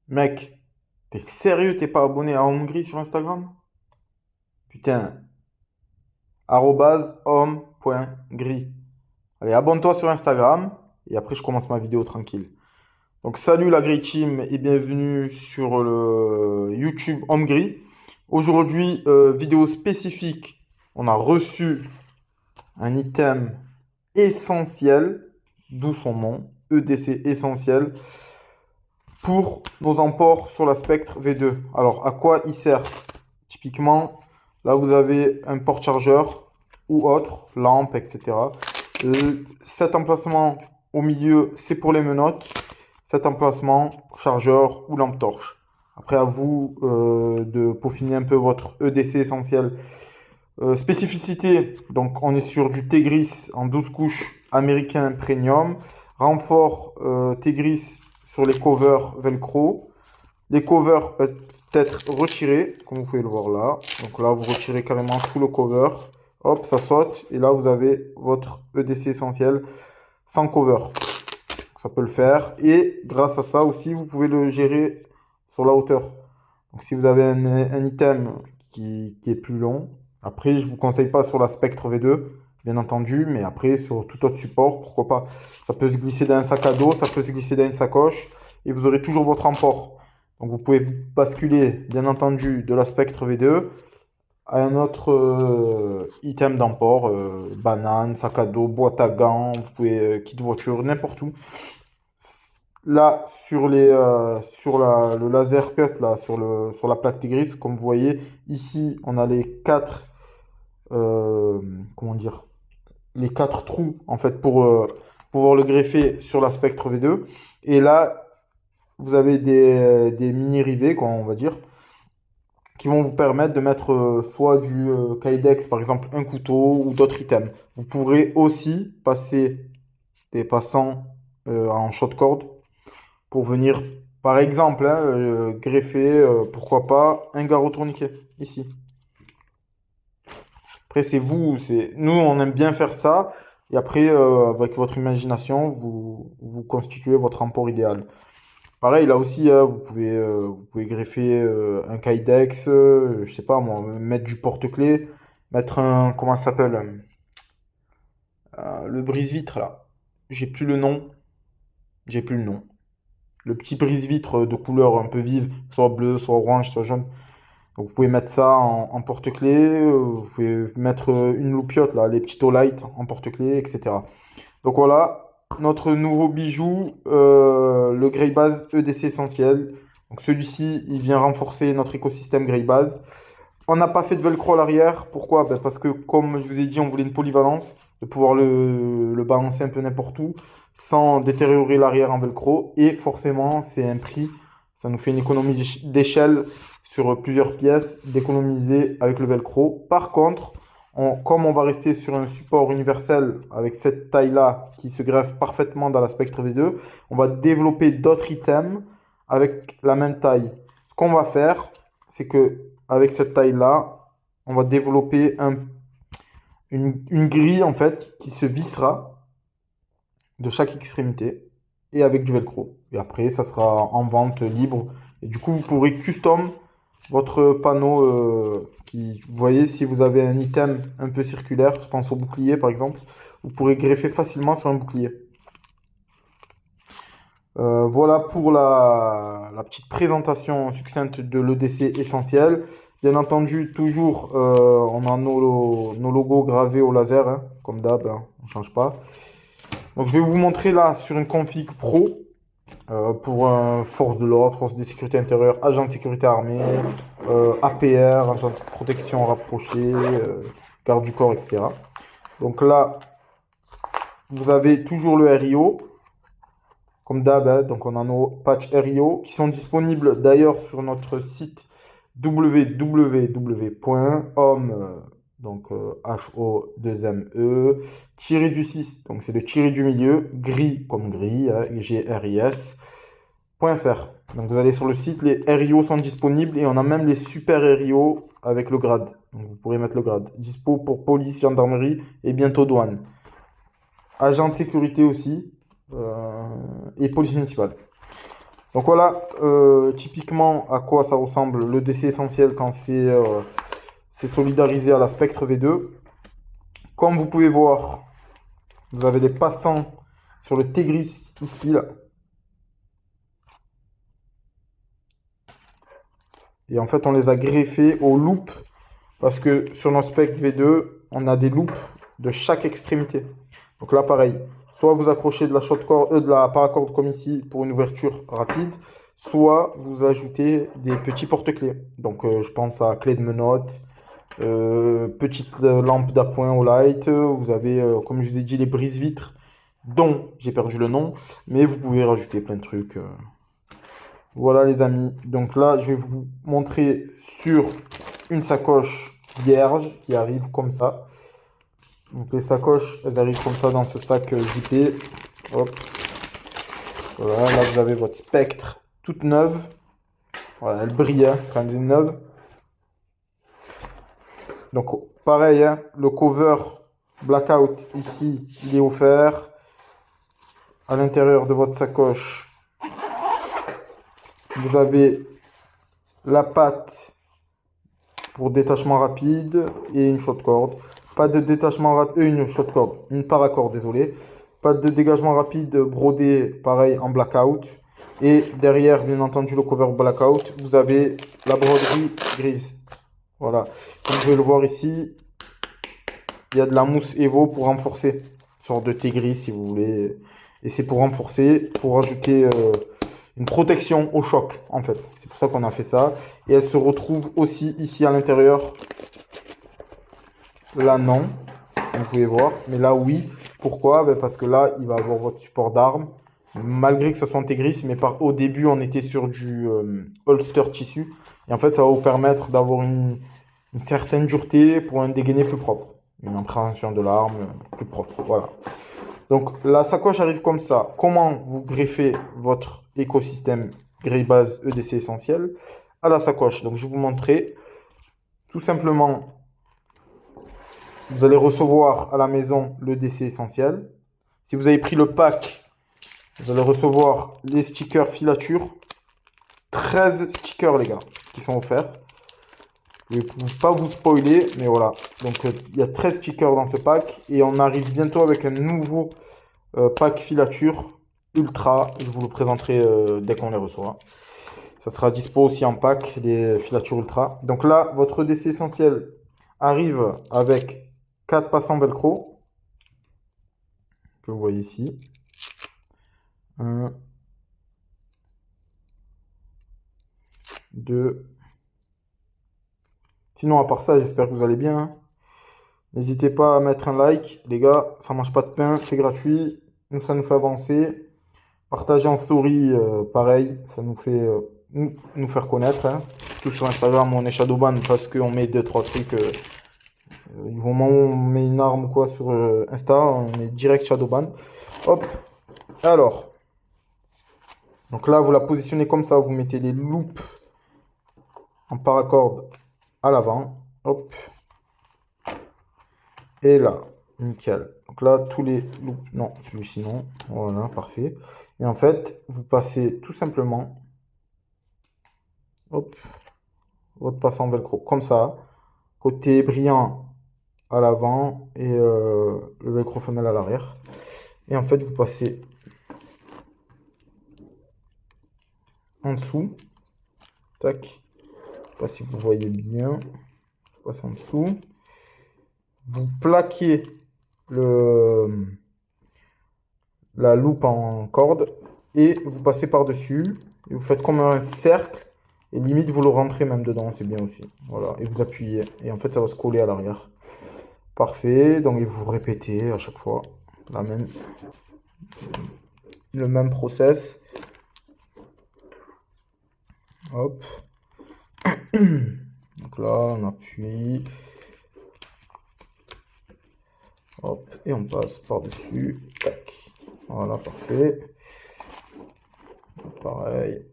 Mec, t'es sérieux, t'es pas abonné à Hongrie sur Instagram? Putain, @homme.gris. Allez, abonne-toi sur Instagram et après je commence ma vidéo tranquille. Donc salut la Grey Team et bienvenue sur le YouTube Hongrie. Aujourd'hui, vidéo spécifique. On a reçu un item essentiel, d'où son nom, EDC essentiel, pour nos emports sur la Spectre V2. Alors, à quoi il sert? Typiquement, là, vous avez un porte-chargeur ou autre, lampe, etc. Cet emplacement au milieu, c'est pour les menottes. Cet emplacement, chargeur ou lampe torche. Après, à vous de peaufiner un peu votre EDC essentiel. Spécificité, donc on est sur du Tegris en 12 couches américain premium. Renfort Tegris sur les covers velcro. Les covers peuvent être retirés, comme vous pouvez le voir là. Donc là, vous retirez carrément tout le cover. Hop, ça saute. Et là, vous avez votre EDC essentiel sans cover. Ça peut le faire. Et grâce à ça aussi, vous pouvez le gérer sur la hauteur. Donc si vous avez un item qui est plus long, après, je vous conseille pas sur la Spectre V2, bien entendu, mais après, sur tout autre support, pourquoi pas. Ça peut se glisser dans un sac à dos, ça peut se glisser dans une sacoche, et vous aurez toujours votre emport. Donc vous pouvez basculer, bien entendu, de la Spectre V2 à un autre item d'emport, banane, sac à dos, boîte à gants, vous pouvez kit voiture, n'importe où. Là, le laser cut, là, sur la plaque grise, comme vous voyez, ici, on a les quatre, comment dire, les quatre trous, en fait, pour pouvoir le greffer sur la Spectre V2. Et là, vous avez des mini rivets, quoi, on va dire, qui vont vous permettre de mettre soit du Kydex, par exemple, un couteau ou d'autres items. Vous pourrez aussi passer des passants en short-cord pour venir, par exemple, hein, greffer, pourquoi pas, un garrot tourniquet, ici. Après, c'est vous, nous, on aime bien faire ça, et après, avec votre imagination, vous constituez votre emport idéal. Pareil, là aussi, vous pouvez greffer un kydex, je sais pas moi, mettre du porte-clés, mettre un, comment ça s'appelle, le brise-vitre, là. J'ai plus le nom, j'ai plus le nom. Le petit brise-vitre de couleur un peu vive, soit bleu, soit orange, soit jaune. Donc vous pouvez mettre ça en porte-clés, vous pouvez mettre une loupiote, là, les petits light en porte-clés, etc. Donc voilà, notre nouveau bijou, le Grey Base EDC Essentiel. Donc celui-ci, il vient renforcer notre écosystème Grey Base. On n'a pas fait de velcro à l'arrière. Pourquoi? Ben, parce que comme je vous ai dit, on voulait une polyvalence, de pouvoir le balancer un peu n'importe où, sans détériorer l'arrière en velcro. Et forcément, c'est un prix. Ça nous fait une économie d'échelle sur plusieurs pièces, d'économiser avec le velcro. Par contre, comme on va rester sur un support universel avec cette taille-là qui se greffe parfaitement dans la Spectre V2, on va développer d'autres items avec la même taille. Ce qu'on va faire, c'est que avec cette taille-là, on va développer une grille en fait qui se vissera de chaque extrémité et avec du velcro. Et après, ça sera en vente libre. Et du coup, vous pourrez custom votre panneau vous voyez, si vous avez un item un peu circulaire, je pense au bouclier par exemple, vous pourrez greffer facilement sur un bouclier. Voilà pour la petite présentation succincte de l'EDC essentiel. Bien entendu, toujours, on a nos logos gravés au laser, hein, comme d'hab, hein, on ne change pas. Donc, je vais vous montrer là sur une config pro pour force de l'ordre, force de sécurité intérieure, agent de sécurité armée, APR, agent de protection rapproché, garde du corps, etc. Donc là, vous avez toujours le RIO. Comme d'hab, hein, donc on a nos patchs RIO qui sont disponibles d'ailleurs sur notre site www.home, donc H-O-2-M-E, tiré du 6, donc c'est le tiré du milieu, gris comme gris, hein, G-R-I-S.fr. Donc vous allez sur le site, les RIO sont disponibles et on a même les super RIO avec le grade. Donc vous pourrez mettre le grade. Dispo pour police, gendarmerie et bientôt douane. Agent de sécurité aussi et police municipale. Donc voilà, typiquement à quoi ça ressemble le DC essentiel quand c'est solidarisé à la Spectre V2. Comme vous pouvez voir, vous avez des passants sur le Tegris ici, là. Et en fait, on les a greffés aux loupes parce que sur nos Spectre V2, on a des loupes de chaque extrémité. Donc là, pareil, soit vous accrochez de la de la paracorde comme ici pour une ouverture rapide, soit vous ajoutez des petits porte-clés. Donc je pense à clé de menottes, petite lampe d'appoint au light. Vous avez, comme je vous ai dit, les brise-vitres, dont j'ai perdu le nom, mais vous pouvez rajouter plein de trucs. Voilà les amis. Donc là, je vais vous montrer sur une sacoche vierge qui arrive comme ça. Donc les sacoches, elles arrivent comme ça dans ce sac zippé. Hop. Voilà, là vous avez votre Spectre toute neuve. Voilà, elle brille hein, quand elle est neuve. Donc pareil, hein, le cover blackout ici, il est offert. À l'intérieur de votre sacoche, vous avez la patte pour détachement rapide et une short cord. Pas de détachement rapide, une short cord, une paracord, désolé. Pas de dégagement rapide brodé, pareil en blackout. Et derrière, bien entendu, le cover blackout, vous avez la broderie grise. Voilà. Comme vous pouvez le voir ici, il y a de la mousse Evo pour renforcer. Genre de thé gris si vous voulez. Et c'est pour renforcer, pour ajouter une protection au choc en fait. C'est pour ça qu'on a fait ça. Et elle se retrouve aussi ici à l'intérieur. Là non, vous pouvez voir. Mais là oui. Pourquoi? Ben, parce que là, il va avoir votre support d'arme. Malgré que ça soit intégriste, mais au début, on était sur du holster tissu. Et en fait, ça va vous permettre d'avoir une certaine dureté pour un dégainé plus propre. Une appréhension de l'arme plus propre. Voilà. Donc la sacoche arrive comme ça. Comment vous greffez votre écosystème grille base EDC essentiel à la sacoche? Donc je vais vous montrer. Tout simplement, vous allez recevoir à la maison le DC essentiel. Si vous avez pris le pack, vous allez recevoir les stickers filature. 13 stickers les gars qui sont offerts. Je ne vais pas vous spoiler, mais voilà. Donc il y a 13 stickers dans ce pack et on arrive bientôt avec un nouveau pack filature ultra. Je vous le présenterai dès qu'on les reçoit. Ça sera dispo aussi en pack, les filatures ultra. Donc là, votre EDC essentiel arrive avec 4 passants velcro. Que vous voyez ici. 1, 2. Sinon, à part ça, j'espère que vous allez bien. N'hésitez pas à mettre un like. Les gars, ça mange pas de pain, c'est gratuit. Nous, ça nous fait avancer. Partagez en story, pareil, ça nous fait nous faire connaître. Hein. Tout sur Instagram, on est Shadowban parce qu'on met 2-3 trucs. Du moment où on met une arme ou quoi sur Insta, on est direct Shadowban. Hop. Alors. Donc là, vous la positionnez comme ça. Vous mettez les loops en paracorde à l'avant. Hop. Et là. Nickel. Donc là, tous les loops. Non, celui-ci non. Voilà, parfait. Et en fait, vous passez tout simplement. Hop. Votre passant velcro. Comme ça. Côté brillant à l'avant et le velcro femelle à l'arrière. Et en fait, vous passez en dessous. Tac. Je sais pas si vous voyez bien. Je passe en dessous. Vous plaquez la loupe en corde et vous passez par-dessus. Et vous faites comme un cercle. Et limite, vous le rentrez même dedans, c'est bien aussi. Voilà. Et vous appuyez. Et en fait, ça va se coller à l'arrière. Parfait. Donc, vous répétez à chaque fois le même process. Hop. Donc là, on appuie. Hop. Et on passe par-dessus. Tac. Voilà, parfait. Pareil.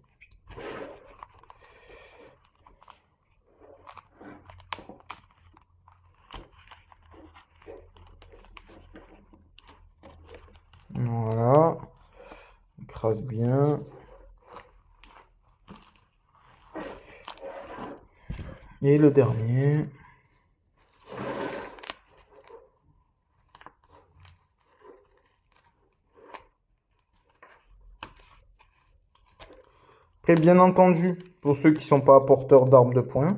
Voilà. On écrase bien. Et le dernier. Après, bien entendu, pour ceux qui ne sont pas porteurs d'armes de poing,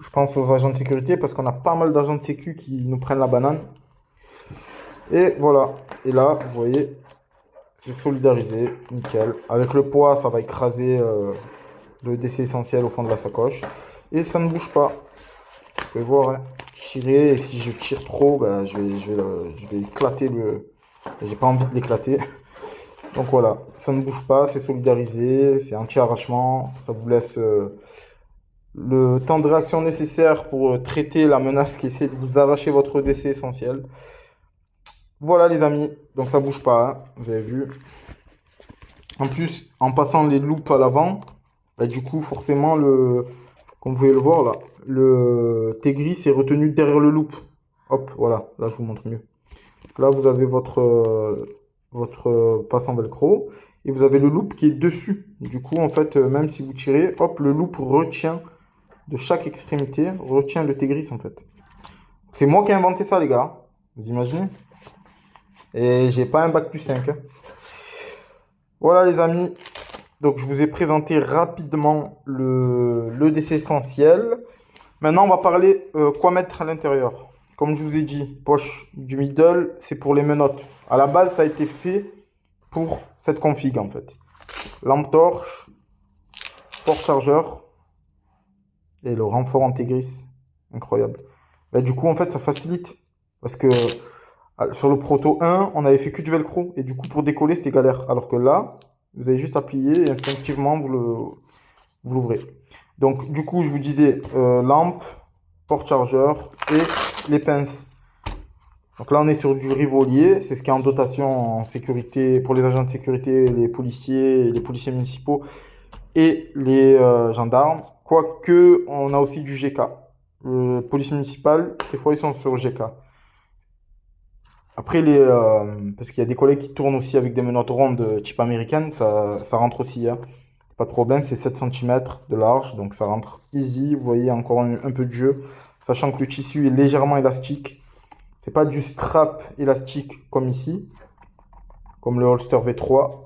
je pense aux agents de sécurité parce qu'on a pas mal d'agents de sécu qui nous prennent la banane. Et voilà. Et là, vous voyez, c'est solidarisé, nickel. Avec le poids, ça va écraser le décès essentiel au fond de la sacoche. Et ça ne bouge pas. Vous pouvez voir, hein. Tirer, et si je tire trop, ben, je vais éclater le... J'ai pas envie de l'éclater. Donc voilà, ça ne bouge pas, c'est solidarisé, c'est anti-arrachement. Ça vous laisse le temps de réaction nécessaire pour traiter la menace qui essaie de vous arracher votre décès essentiel. Voilà les amis, donc ça bouge pas, hein, vous avez vu. En plus, en passant les loupes à l'avant, bah, du coup, forcément, comme vous pouvez le voir là, le T-gris est retenu derrière le loop. Hop, voilà, là je vous montre mieux. Là, vous avez votre passant velcro et vous avez le loop qui est dessus. Du coup, en fait, même si vous tirez, hop, le loop retient de chaque extrémité, retient le T-gris en fait. C'est moi qui ai inventé ça, les gars. Vous imaginez? Et j'ai pas un bac plus 5. Hein. Voilà, les amis. Donc, je vous ai présenté rapidement le décès essentiel. Maintenant, on va parler quoi mettre à l'intérieur. Comme je vous ai dit, poche du middle, c'est pour les menottes. À la base, ça a été fait pour cette config en fait. Lampe torche, porte-chargeur et le renfort anti-gris. Incroyable. Bah, du coup, en fait, ça facilite. Parce que sur le Proto 1, on avait fait que du velcro. Et du coup, pour décoller, c'était galère. Alors que là, vous avez juste à plier et instinctivement, vous l'ouvrez. Donc, du coup, je vous disais lampe, porte-chargeur et les pinces. Donc là, on est sur du rivolier. C'est ce qui est en dotation en sécurité pour les agents de sécurité, les policiers municipaux et les gendarmes. Quoique, on a aussi du GK. Police municipale, des fois, ils sont sur GK. Après, parce qu'il y a des collègues qui tournent aussi avec des menottes rondes type américaine, ça rentre aussi. Hein. Pas de problème, c'est 7 cm de large, donc ça rentre easy. Vous voyez, encore un peu de jeu, sachant que le tissu est légèrement élastique. C'est pas du strap élastique comme ici, comme le holster V3,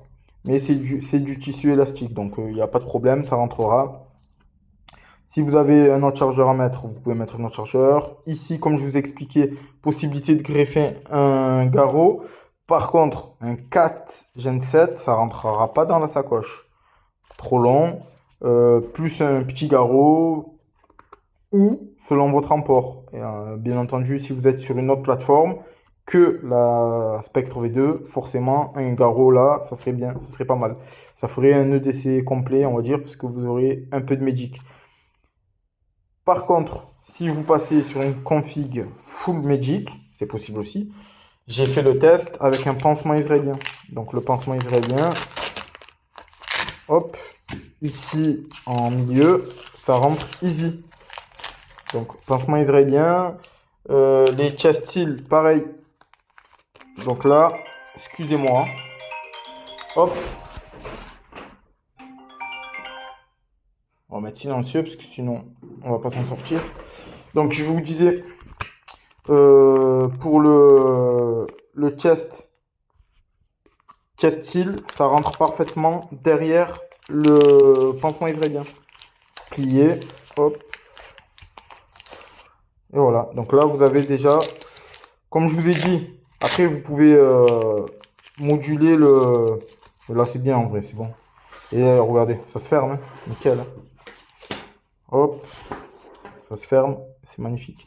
mais c'est du tissu élastique, donc il n'y a pas de problème, ça rentrera. Si vous avez un autre chargeur à mettre, vous pouvez mettre un autre chargeur. Ici, comme je vous ai expliqué, possibilité de greffer un garrot. Par contre, un 4 Gen 7, ça rentrera pas dans la sacoche. Trop long. Plus un petit garrot ou selon votre emport. Et, bien entendu, si vous êtes sur une autre plateforme que la Spectre V2, forcément, un garrot là, ça serait bien, ça serait pas mal. Ça ferait un EDC complet, on va dire, parce que vous aurez un peu de Magic. Par contre, si vous passez sur une config full Magic, c'est possible aussi. J'ai fait le test avec un pansement israélien. Donc le pansement israélien, hop, ici en milieu, ça rentre easy. Donc pansement israélien, les chest seals, pareil. Donc là, excusez-moi, hop, on va mettre silencieux parce que sinon on va pas s'en sortir. Donc je vous disais, pour le chest seal, ça rentre parfaitement derrière le pansement israélien. Plié, hop. Et voilà. Donc là, vous avez déjà, comme je vous ai dit, après vous pouvez moduler le... Là, c'est bien en vrai, c'est bon. Et regardez, ça se ferme, hein. Nickel. Hop, ça se ferme, c'est magnifique.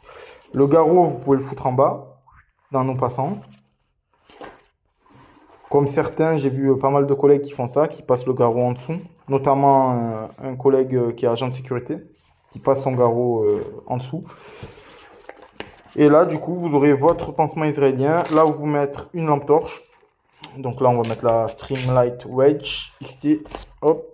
Le garrot, vous pouvez le foutre en bas, dans nos passants. Comme certains, j'ai vu pas mal de collègues qui font ça, qui passent le garrot en dessous. Notamment un collègue qui est agent de sécurité, qui passe son garrot en dessous. Et là, du coup, vous aurez votre pansement israélien. Là où vous mettre une lampe torche. Donc là, on va mettre la Streamlight Wedge XT. Hop.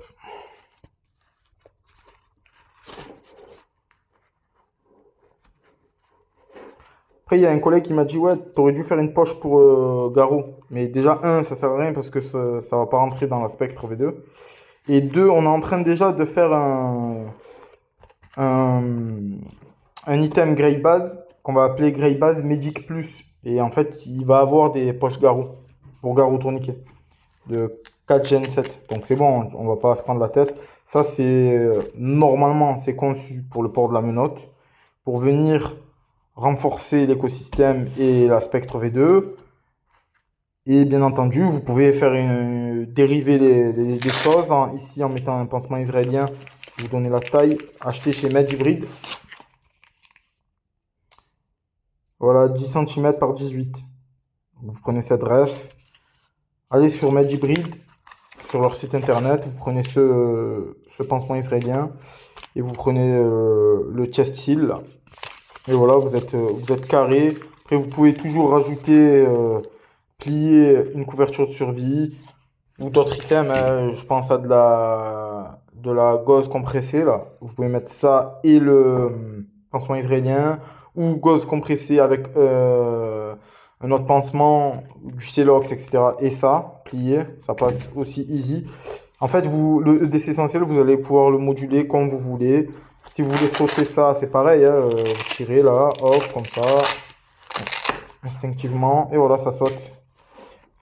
Après, il y a un collègue qui m'a dit, ouais, t'aurais dû faire une poche pour garrot. Mais déjà, un, ça sert à rien parce que ça va pas rentrer dans la Spectre V2. Et deux, on est en train déjà de faire un, un item Grey Base qu'on va appeler Grey Base Magic Plus. Et en fait, il va avoir des poches garrot pour garrot tourniquet de 4 Gen 7. Donc c'est bon, on va pas se prendre la tête. Ça, c'est normalement, c'est conçu pour le port de la menotte, pour venir renforcer l'écosystème et la Spectre V2. Et bien entendu, vous pouvez faire dériver les choses ici en mettant un pansement israélien. Vous donnez la taille. Acheter chez Medhybrid. Voilà, 10 cm par 18. Vous prenez cette ref. Allez sur Medhybrid, sur leur site internet. Vous prenez ce pansement israélien. Et vous prenez le chest seal. Et voilà, vous êtes carré. Après, vous pouvez toujours rajouter, plier une couverture de survie ou d'autres items. Je pense à de la gauze compressée là. Vous pouvez mettre ça et le pansement israélien ou gauze compressée avec un autre pansement, du Celox, etc. Et ça, plié, ça passe aussi easy. En fait, le EDC essentiel, vous allez pouvoir le moduler comme vous voulez. Si vous voulez sauter ça, c'est pareil. Vous tirez là, hop, comme ça, instinctivement. Et voilà, ça saute.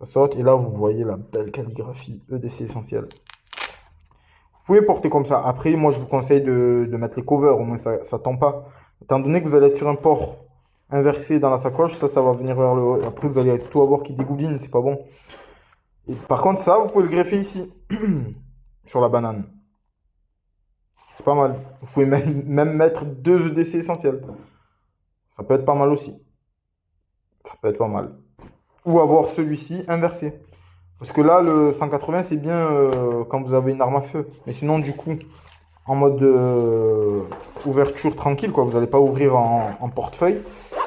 Ça saute. Et là, vous voyez la belle calligraphie EDC essentiel. Vous pouvez porter comme ça. Après, moi, je vous conseille de mettre les covers. Au moins, ça ne tombe pas. Étant donné que vous allez être sur un port inversé dans la sacoche, ça va venir vers le haut. Et après, vous allez tout avoir qui dégouline. C'est pas bon. Et par contre, ça, vous pouvez le greffer ici. Sur la banane. C'est pas mal. Vous pouvez même mettre 2 EDC essentiels. Ça peut être pas mal aussi. Ça peut être pas mal. Ou avoir celui-ci inversé. Parce que là, le 180, c'est bien quand vous avez une arme à feu. Mais sinon, du coup, en mode ouverture tranquille, quoi. Vous n'allez pas ouvrir en portefeuille.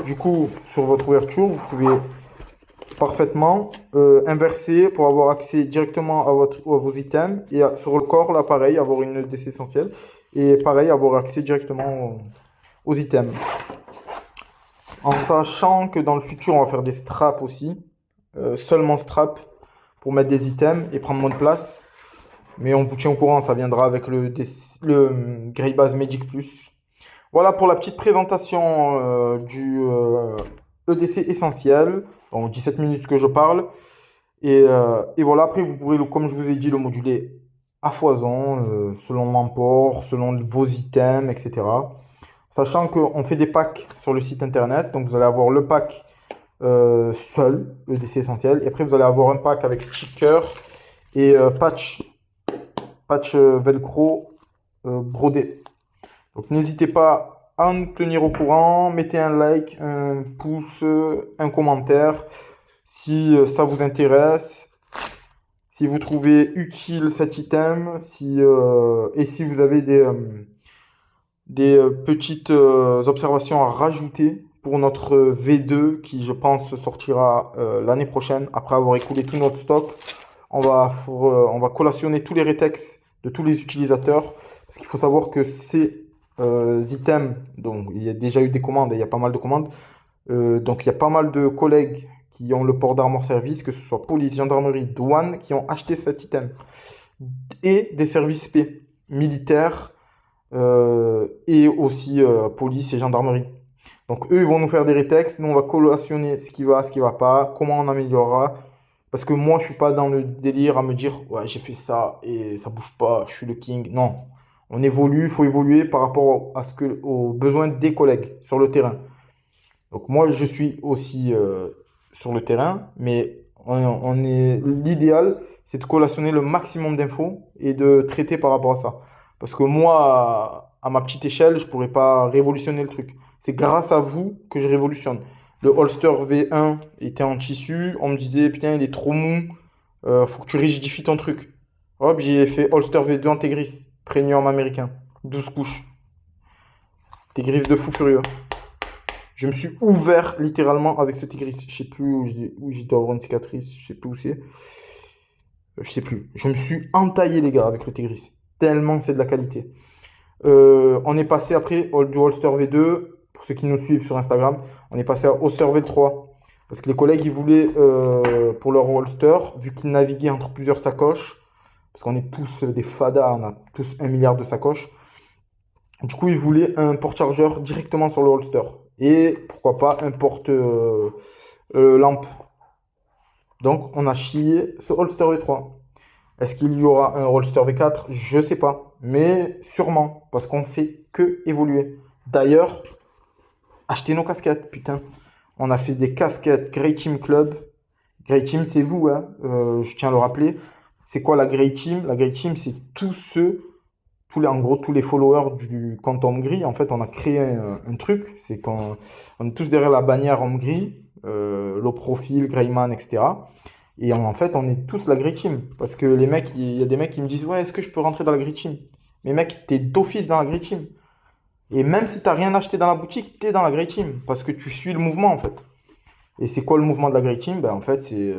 Du coup, sur votre ouverture, vous pouvez parfaitement inverser pour avoir accès directement à vos items. Et sur le corps, là, pareil, avoir une EDC essentielle. Et pareil, avoir accès directement aux items. En sachant que dans le futur, on va faire des straps aussi. Seulement straps pour mettre des items et prendre moins de place. Mais on vous tient au courant, ça viendra avec le Grey Base Magic Plus. Voilà pour la petite présentation du EDC essentiel. Donc 17 minutes que je parle. Et voilà, après vous pourrez, comme je vous ai dit, le moduler à foison, selon l'emport, selon vos items, etc. Sachant qu'on fait des packs sur le site internet. Donc vous allez avoir le pack seul, EDC essentiel. Et après vous allez avoir un pack avec sticker et patch velcro brodé. Donc n'hésitez pas à nous tenir au courant. Mettez un like, un pouce, un commentaire si ça vous intéresse. Si vous trouvez utile cet item, et si vous avez des petites observations à rajouter pour notre V2 qui, je pense, sortira l'année prochaine après avoir écoulé tout notre stock. On va collationner tous les rétex de tous les utilisateurs parce qu'il faut savoir que ces items, donc il y a déjà eu des commandes et il y a pas mal de commandes. Donc il y a pas mal de collègues qui ont le port d'Armor Service, que ce soit police, gendarmerie, douane, qui ont acheté cet item. Et des services P, militaires et aussi police et gendarmerie. Donc eux, ils vont nous faire des rétex, nous on va collationner ce qui va pas, comment on améliorera. Parce que moi, je suis pas dans le délire à me dire, ouais, j'ai fait ça et ça bouge pas, je suis le king. Non, on évolue, il faut évoluer par rapport aux besoins des collègues sur le terrain. Donc moi, je suis aussi sur le terrain, mais l'idéal, c'est de collationner le maximum d'infos et de traiter par rapport à ça. Parce que moi, à ma petite échelle, je pourrais pas révolutionner le truc. C'est grâce à vous que je révolutionne. Le holster V1 était en tissu. On me disait, putain, il est trop mou. Faut que tu rigidifies ton truc. Hop, j'ai fait holster V2 Integris. Premium américain. 12 couches. Tigris de fou furieux. Je me suis ouvert littéralement avec ce Tigris. Je sais plus où j'ai dois avoir une cicatrice. Je sais plus où c'est. Je sais plus. Je me suis entaillé, les gars, avec le Tigris. Tellement c'est de la qualité. On est passé après du holster V2. Pour ceux qui nous suivent sur Instagram, on est passé à holster V3. Parce que les collègues, ils voulaient, pour leur holster, vu qu'ils naviguaient entre plusieurs sacoches, parce qu'on est tous des fadas, on a tous 1 milliard de sacoches, Du coup, ils voulaient un porte-chargeur directement sur le holster. Et pourquoi pas un porte-lampe. Donc, on a chié ce holster V3. Est-ce qu'il y aura un holster V4? Je sais pas. Mais sûrement. Parce qu'on fait que évoluer. D'ailleurs, achetez nos casquettes, putain. On a fait des casquettes Grey Team Club. Grey Team, c'est vous, hein. Je tiens à le rappeler. C'est quoi la Grey Team? La Grey Team, c'est en gros, tous les followers du compte Homme Gris. En fait, on a créé un truc. C'est qu'on on est tous derrière la bannière Homme Gris, le profil, Greyman, etc. Et en fait, on est tous la Grey Team. Parce que les mecs, il y a des mecs qui me disent, ouais, est-ce que je peux rentrer dans la Grey Team? Mais mec, t'es d'office dans la Grey Team. Et même si t'as rien acheté dans la boutique, t'es dans la Grey Team. Parce que tu suis le mouvement, en fait. Et c'est quoi le mouvement de la Grey Team? Ben, en fait, c'est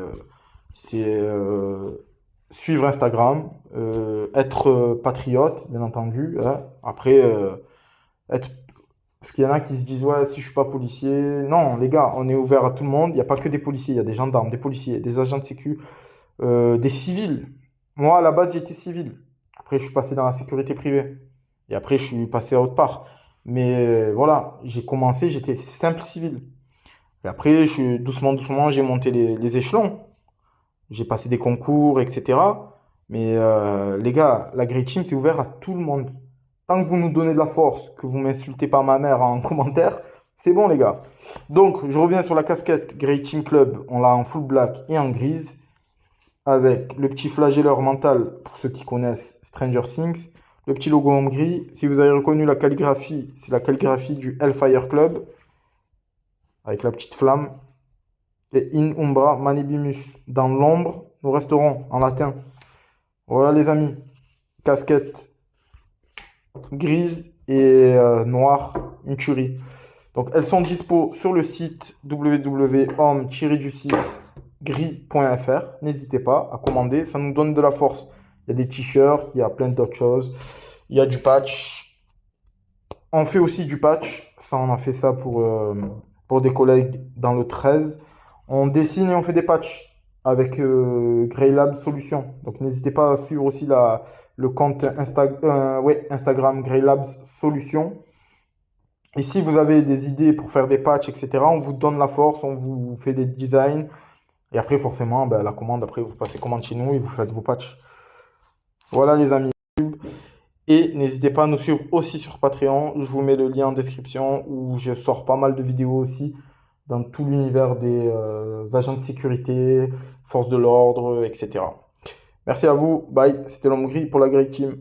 suivre Instagram, être patriote, bien entendu, hein. Après, être... Parce qu'il y en a qui se disent, ouais, si je suis pas policier. Non, les gars, on est ouvert à tout le monde. Il n'y a pas que des policiers, il y a des gendarmes, des policiers, des agents de sécu, des civils. Moi, à la base, j'étais civil. Après, je suis passé dans la sécurité privée. Et après, je suis passé à autre part. Mais voilà, j'ai commencé, j'étais simple civil. Et après, doucement, doucement, j'ai monté les échelons. J'ai passé des concours, etc. Mais les gars, la Grey Team, c'est ouvert à tout le monde. Tant que vous nous donnez de la force, que vous m'insultez pas ma mère en commentaire, c'est bon, les gars. Donc, je reviens sur la casquette Grey Team Club. On l'a en full black et en grise, avec le petit flagelleur mental, pour ceux qui connaissent Stranger Things, le petit logo en gris. Si vous avez reconnu la calligraphie, c'est la calligraphie du Hellfire Club, avec la petite flamme. Et in umbra manibimus. Dans l'ombre, nous resterons en latin. Voilà les amis. Casquette grise et noire, une tuerie. Donc elles sont dispo sur le site www.homme-du6gris.fr. N'hésitez pas à commander, ça nous donne de la force. Il y a des t-shirts, il y a plein d'autres choses. Il y a du patch. On fait aussi du patch. Ça, on a fait ça pour des collègues dans le 13. On dessine et on fait des patchs avec Greylab Solutions. Donc n'hésitez pas à suivre aussi le compte ouais, Instagram Greylabs Solutions. Et si vous avez des idées pour faire des patchs, etc., on vous donne la force, on vous fait des designs. Et après, forcément, ben, la commande, après, vous passez commande chez nous et vous faites vos patchs. Voilà les amis. Et n'hésitez pas à nous suivre aussi sur Patreon. Je vous mets le lien en description où je sors pas mal de vidéos aussi dans tout l'univers des agents de sécurité, forces de l'ordre, etc. Merci à vous. Bye. C'était l'homme gris pour la Grey Team.